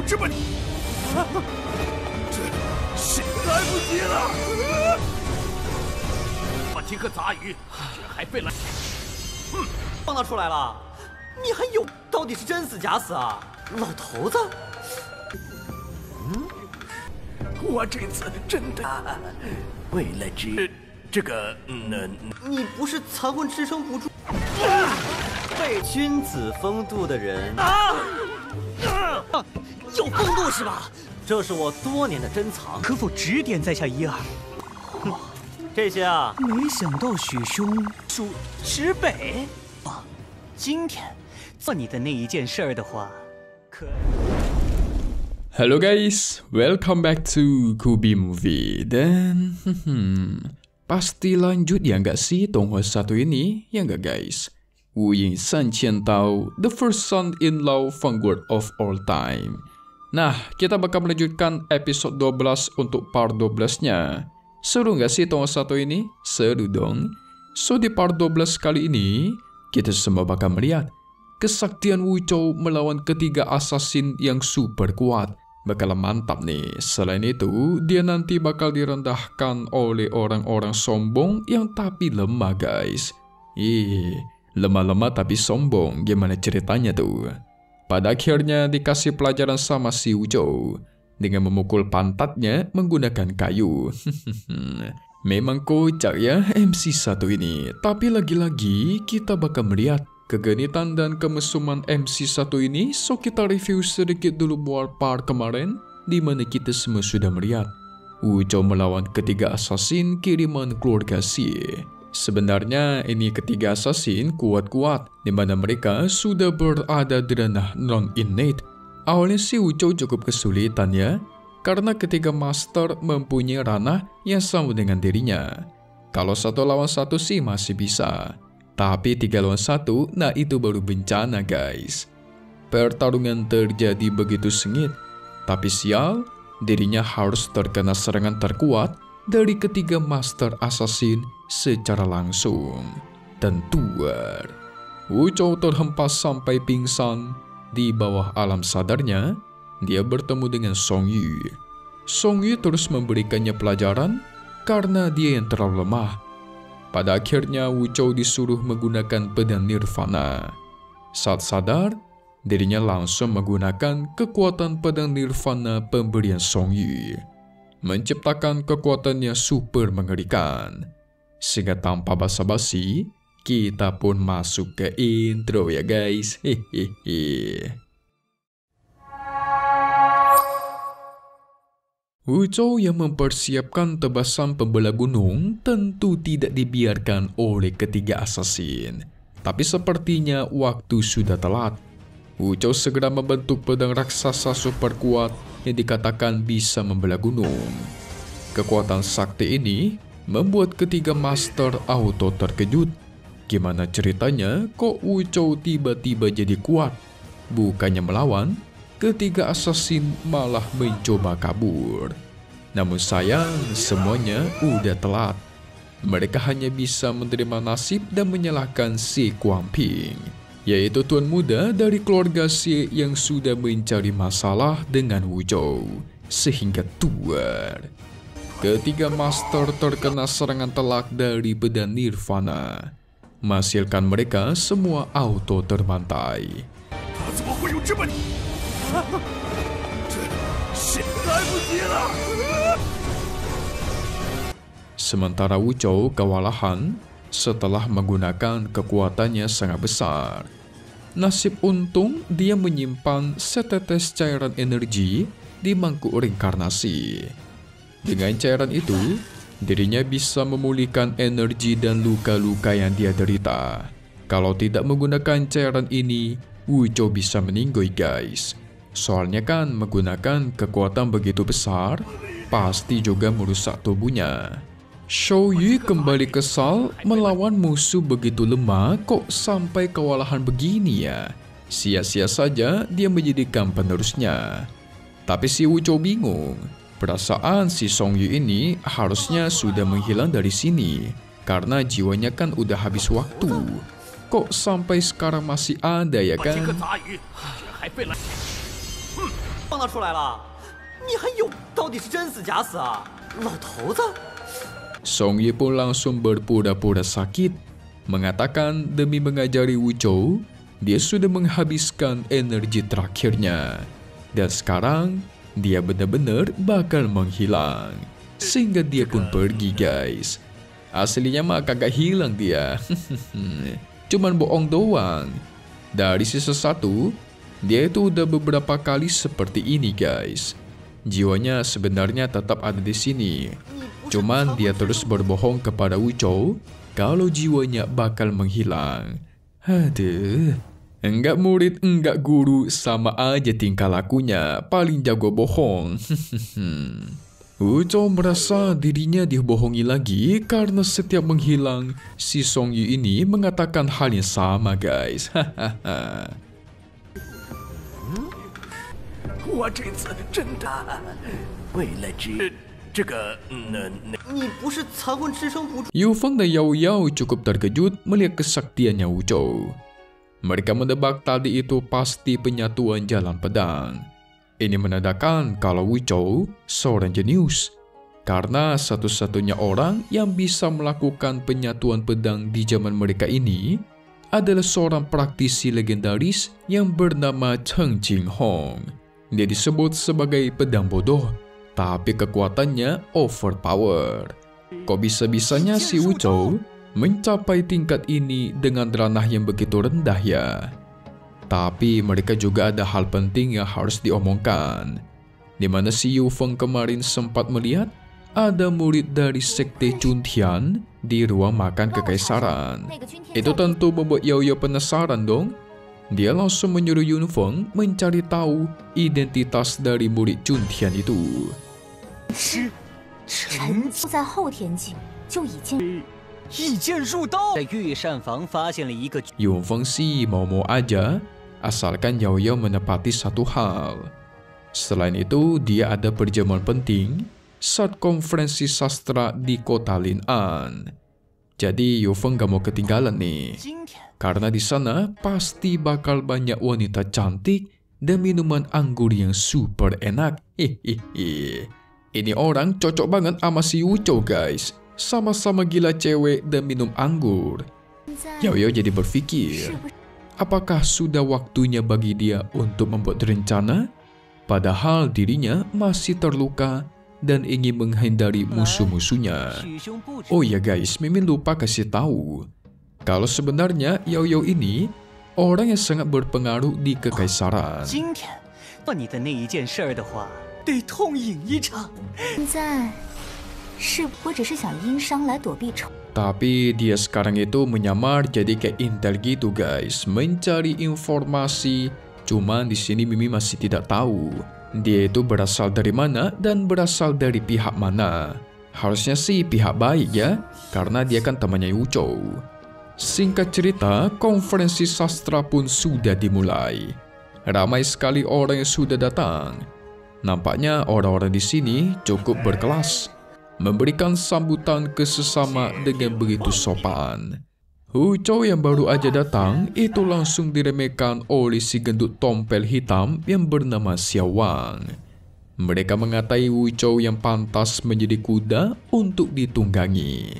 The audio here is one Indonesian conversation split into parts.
有这么……这是来不及了！我听个杂鱼，居然还被来……放他出来了，你还有？到底是真死假死啊，老头子？我这次真的为了这个……你不是残魂支撑不住？被君子风度的人有风度是吧？这是我多年的珍藏，可否指点在下一二？这些啊，没想到许兄属指北啊！今天做你的那一件事儿的话，可。Halo guys, welcome back to Kubi Movie. Dan pasti lanjut ya nggak sih Donghua satu ini, ya nggak guys? Wu Ying San Qian Tao, the first son in law vanguard of all time. Nah, kita bakal melanjutkan episode 12 untuk part 12-nya. Seru nggak sih Donghua satu ini? Seru dong. So di part 12 kali ini, kita semua bakal melihat kesaktian Wu Chou melawan ketiga assassin yang super kuat. Bakal mantap nih. Selain itu, dia nanti bakal direndahkan oleh orang-orang sombong yang tapi lemah guys. Lemah-lemah tapi sombong. Gimana ceritanya tuh? Pada akhirnya dikasih pelajaran sama si Wu Chou dengan memukul pantatnya menggunakan kayu. Memang kocak ya MC satu ini. Tapi lagi-lagi kita bakal melihat kegenitan dan kemesuman MC1 ini, so kita review sedikit dulu buat part kemarin, di mana kita semua sudah melihat Wu Chou melawan ketiga assassin kiriman keluarga Xie. Sebenarnya ini ketiga assassin kuat-kuat, di mana mereka sudah berada di ranah non-innate. Awalnya si Wu Chou cukup kesulitan ya, karena ketiga master mempunyai ranah yang sama dengan dirinya. Kalau satu lawan satu sih masih bisa. Tapi 3 lawan 1, nah itu baru bencana guys. Pertarungan terjadi begitu sengit. Tapi sial, dirinya harus terkena serangan terkuat dari ketiga master assassin secara langsung. Tentuar. Wu Chou terhempas sampai pingsan. Di bawah alam sadarnya, dia bertemu dengan Song Yu. Song Yu terus memberikannya pelajaran karena dia yang terlalu lemah. Pada akhirnya Wu Chou disuruh menggunakan pedang Nirvana. Saat sadar, dirinya langsung menggunakan kekuatan pedang Nirvana pemberian Song Yu, menciptakan kekuatan yang super mengerikan. Sehingga tanpa basa-basi, kita pun masuk ke intro ya guys. Wu Chou yang mempersiapkan tebasan pembelah gunung tentu tidak dibiarkan oleh ketiga assassin. Tapi sepertinya waktu sudah telat. Wu Chou segera membentuk pedang raksasa super kuat yang dikatakan bisa membelah gunung. Kekuatan sakti ini membuat ketiga master auto terkejut. Gimana ceritanya kok Wu Chou tiba-tiba jadi kuat? Bukannya melawan, ketiga assassin malah mencoba kabur. Namun sayang, semuanya udah telat. Mereka hanya bisa menerima nasib dan menyalahkan si Guangping, yaitu tuan muda dari keluarga Xie yang sudah mencari masalah dengan Wu Chou, sehingga tuar. Ketiga master terkena serangan telak dari pedang Nirvana, menghasilkan mereka semua auto terbantai. Sementara Wu Chou kewalahan setelah menggunakan kekuatannya sangat besar. Nasib untung dia menyimpan setetes cairan energi di mangkuk reinkarnasi. Dengan cairan itu, dirinya bisa memulihkan energi dan luka-luka yang dia derita. Kalau tidak menggunakan cairan ini, Wu Chou bisa meninggoy guys. Soalnya kan menggunakan kekuatan begitu besar, pasti juga merusak tubuhnya. Shou Yu kembali kesal melawan musuh begitu lemah kok sampai kewalahan begini ya. Sia-sia saja dia menjadikan penerusnya. Tapi si Wu Chou bingung. Perasaan si Song Yu ini harusnya sudah menghilang dari sini. Karena jiwanya kan udah habis waktu. Kok sampai sekarang masih ada ya kan? 拿出来了，你还有？到底是真死假死啊，老头子？Song Yi pun langsung berpura-pura sakit, mengatakan demi mengajari Wuchou, dia sudah menghabiskan energi terakhirnya. Dan sekarang, dia benar-benar bakal menghilang. Sehingga dia pun pergi, guys. Aslinya mah kagak hilang dia. Cuman bohong doang. Dari sisa 1, dia itu udah beberapa kali seperti ini, guys. Jiwanya sebenarnya tetap ada di sini. Cuman dia terus berbohong kepada Wuchou kalau jiwanya bakal menghilang. Aduh, enggak murid, enggak guru, sama aja tingkah lakunya, paling jago bohong. Wuchou merasa dirinya dibohongi lagi karena setiap menghilang, si Song Yi ini mengatakan hal yang sama, guys. 我这次真的为了这个你不是残魂之声不住 Yu Feng dan Yao Yao cukup terkejut melihat kesaktiannya Wuchou. Mereka menebak tadi itu pasti penyatuan jalan pedang. Ini menandakan kalau Wuchou seorang jenius, karena satu-satunya orang yang bisa melakukan penyatuan pedang di zaman mereka ini adalah seorang praktisi legendaris yang bernama Cheng Jinghong. Dia disebut sebagai pedang bodoh, tapi kekuatannya overpower. Kok bisa-bisanya si Wuchou mencapai tingkat ini dengan ranah yang begitu rendah ya? Tapi mereka juga ada hal penting yang harus diomongkan, di mana si Yu Feng kemarin sempat melihat ada murid dari sekte Chuntian di ruang makan kekaisaran. Itu tentu membuat Yao Yao penasaran dong. Dia langsung menyuruh Yu Feng mencari tahu identitas dari murid Chuntian itu. 臣在后天境就已经一剑入刀，在御膳房发现了一个。Yu Feng sih mau-mau aja, asalkan Yao Yao menepati satu hal. Selain itu, dia ada perjamuan penting saat konferensi sastra di kota Lin'an. Jadi Yu Feng gak mau ketinggalan nih, karena di sana pasti bakal banyak wanita cantik dan minuman anggur yang super enak. Ini orang cocok banget sama si Wuchou, guys. Sama-sama gila cewek dan minum anggur. Yao Yao jadi berpikir, apakah sudah waktunya bagi dia untuk membuat rencana? Padahal dirinya masih terluka dan ingin menghindari musuh-musuhnya. Oh ya guys, Mimin lupa kasih tahu kalau sebenarnya Yao Yao ini orang yang sangat berpengaruh di kekaisaran. 今天做你的那一件事的话，得痛饮一场。现在是我只是想因伤来躲避仇。 Tapi dia sekarang itu menyamar jadi kayak intel gitu guys, mencari informasi. Cuman di sini Mimi masih tidak tahu dia itu berasal dari mana dan berasal dari pihak mana. Harusnya sih pihak baik ya, karena dia kan temannya Wuchou. Singkat cerita, konferensi sastra pun sudah dimulai. Ramai sekali orang yang sudah datang. Nampaknya orang-orang di sini cukup berkelas, memberikan sambutan ke sesama dengan begitu sopan. Wuchou yang baru aja datang itu langsung diremehkan oleh si gendut tompel hitam yang bernama Xiao Wang. Mereka mengatai Wuchou yang pantas menjadi kuda untuk ditunggangi.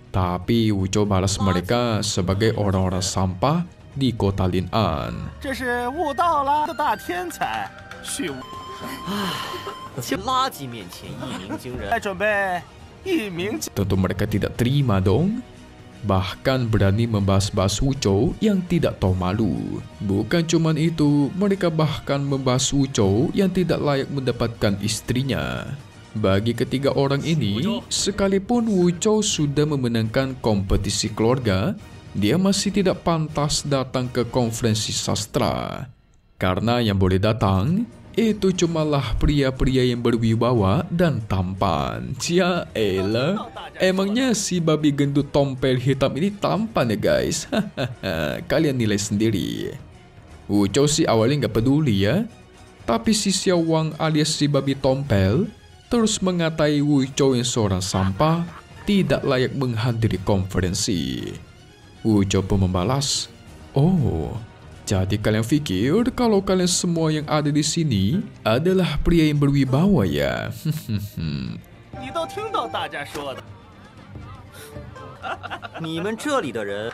Tapi Wuchou balas mereka sebagai orang-orang sampah di kota Lin'an. 这是悟道了的大天才，虚无。垃圾面前一鸣惊人。来准备一鸣。 Tentu mereka tidak terima dong. Bahkan berani membahas-bahas Wuchou yang tidak tahu malu. Bukan cuman itu, mereka bahkan membahas Wuchou yang tidak layak mendapatkan istrinya. Bagi ketiga orang ini, sekalipun Wuchou sudah memenangkan kompetisi keluarga, dia masih tidak pantas datang ke konferensi sastra. Karena yang boleh datang itu cumalah pria-pria yang berwibawa dan tampan. Ya elah, emangnya si babi gendut tompel hitam ini tampan ya guys? Kalian nilai sendiri. Wuchou sih awalnya nggak peduli ya, tapi si Xiao Wang alias si babi tompel terus mengatai Wuchou yang seorang sampah tidak layak menghadiri konferensi. Wuchou pun membalas, "Oh, Jadi kalian pikir kalau kalian semua yang ada di sini adalah pria yang berwibawa ya? 你都听到大家说的。你们这里的人，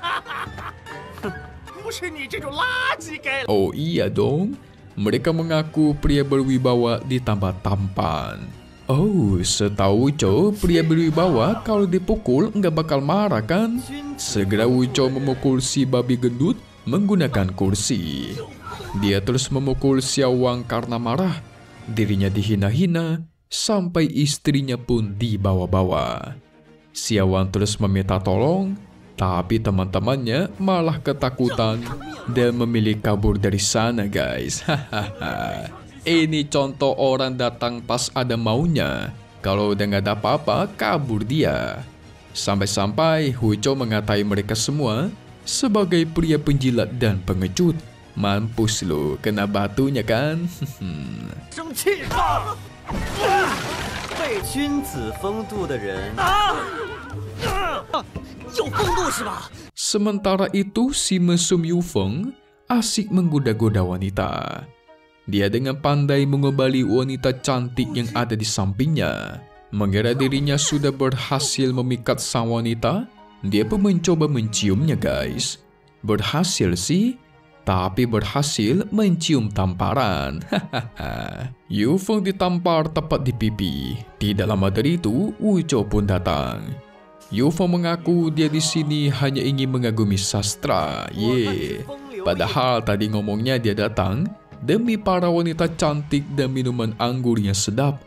不是你这种垃圾该。 Oh iya dong, mereka mengaku pria berwibawa ditambah tampan. Oh, setahu Uco, pria berwibawa kalau dipukul nggak bakal marah kan? Segera Uco memukul si babi gendut menggunakan kursi. Dia terus memukul Xiaowang karena marah. Dirinya dihina-hina, sampai istrinya pun dibawa-bawa. Xiaowang terus meminta tolong, tapi teman-temannya malah ketakutan dan memilih kabur dari sana guys. Hahaha. Ini contoh orang datang pas ada maunya. Kalau udah nggak ada apa-apa, kabur dia. Sampai-sampai Huico mengatai mereka semua sebagai pria penjilat dan pengecut. Mampus lo, kena batunya kan? 生气吧！被君子风度的人，有风度是吧？ Sementara itu si mesum Yufeng asik menggoda-goda wanita. Dia dengan pandai mengobali wanita cantik yang ada di sampingnya. Mengira dirinya sudah berhasil memikat sang wanita, dia pun mencoba menciumnya guys. Berhasil sih, tapi berhasil mencium tamparan. Yufeng ditampar tepat di pipi. Tidak lama dari itu, Uco pun datang. Yufeng mengaku dia di sini hanya ingin mengagumi sastra. Padahal tadi ngomongnya dia datang demi para wanita cantik dan minuman anggur yang sedap.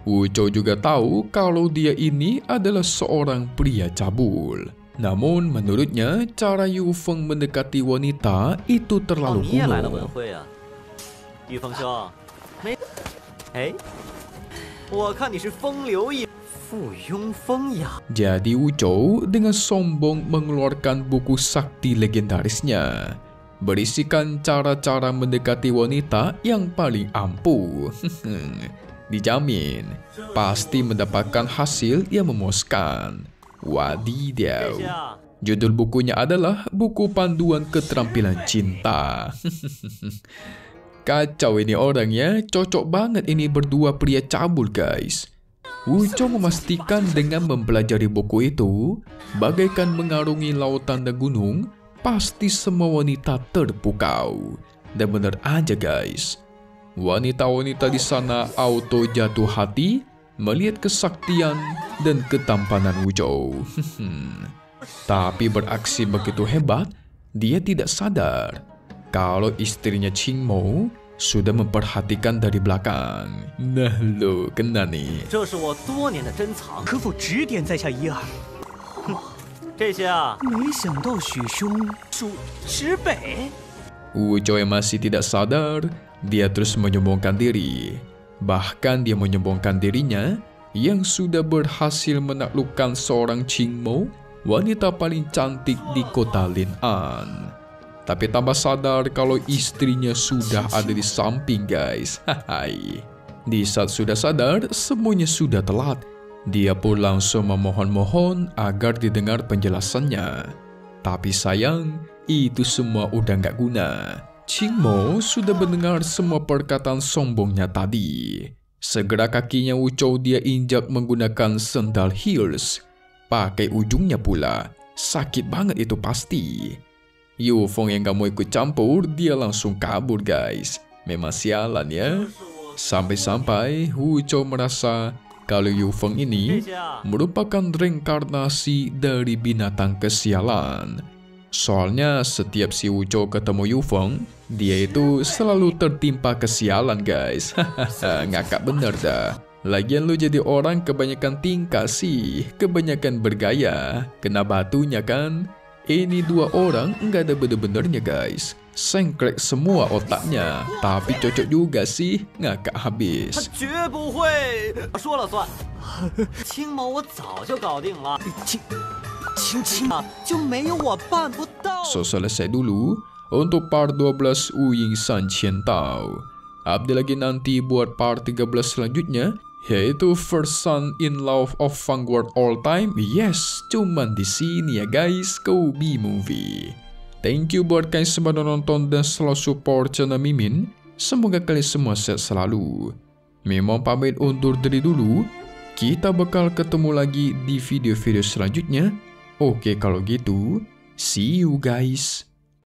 Uco juga tahu kalau dia ini adalah seorang pria cabul. Namun menurutnya cara Yufeng mendekati wanita itu 哦， terlalu 你也来了文 kuno. 会啊，玉峰兄，没，哎，我看你是风流一附庸风雅。 Jadi Uco dengan sombong mengeluarkan buku sakti legendarisnya, berisikan cara-cara mendekati wanita yang paling ampuh. Dijamin pasti mendapatkan hasil yang memuaskan. Wadidaw. Judul bukunya adalah Buku Panduan Keterampilan Cinta. Kacau ini orangnya, cocok banget ini berdua pria cabul guys. Uco memastikan dengan mempelajari buku itu, bagaikan mengarungi lautan dan gunung, pasti semua wanita terpukau. Dan benar aja guys, wanita-wanita di sana auto jatuh hati melihat kesaktian dan ketampanan Uco. Tapi beraksi begitu hebat, dia tidak sadar kalau istrinya Qingmo sudah memperhatikan dari belakang. Nah lo, kena nih. 这是我多年的珍藏，可否指点在下一二？这些啊，没想到许兄属指北。 Uco yang masih tidak sadar, dia terus menyombongkan diri. Bahkan dia menyombongkan dirinya yang sudah berhasil menaklukkan seorang Qingmo, wanita paling cantik di kota Lin'an. Tapi tambah sadar kalau istrinya sudah ada di samping guys. Hai. Di saat sudah sadar, semuanya sudah telat. Dia pun langsung memohon-mohon agar didengar penjelasannya. Tapi sayang, itu semua udah nggak guna. Qingmo sudah mendengar semua perkataan sombongnya tadi. Segera kakinya Uco dia injak menggunakan sandal heels. Pakai ujungnya pula. Sakit banget itu pasti. Yufeng yang gak mau ikut campur, dia langsung kabur guys. Memang sialan ya. Sampai-sampai Uco merasa kalau Yufeng ini merupakan reinkarnasi dari binatang kesialan. Soalnya setiap si Uco ketemu Yufeng, dia itu selalu tertimpa kesialan guys. Ngakak bener dah. Lagian lu jadi orang kebanyakan tingkah sih, kebanyakan bergaya. Kena batunya kan? Ini dua orang nggak ada bener-benernya guys. Sengklek semua otaknya, tapi cocok juga sih, ngakak 他 habis. 绝不会说了算。青毛我早就搞定了，青啊，就没有我办不到。 So selesai dulu untuk part 12 Wuying San Qian Tao. Update lagi nanti buat part 13 selanjutnya, yaitu First Son in Love of Vanguard All Time. Yes, cuman di sini ya guys, Kobe Movie. Thank you buat kalian semua yang nonton dan selalu support channel Mimin. Semoga kalian semua sehat selalu. Memang pamit undur diri dulu. Kita bakal ketemu lagi di video-video selanjutnya. Oke kalau gitu, see you guys.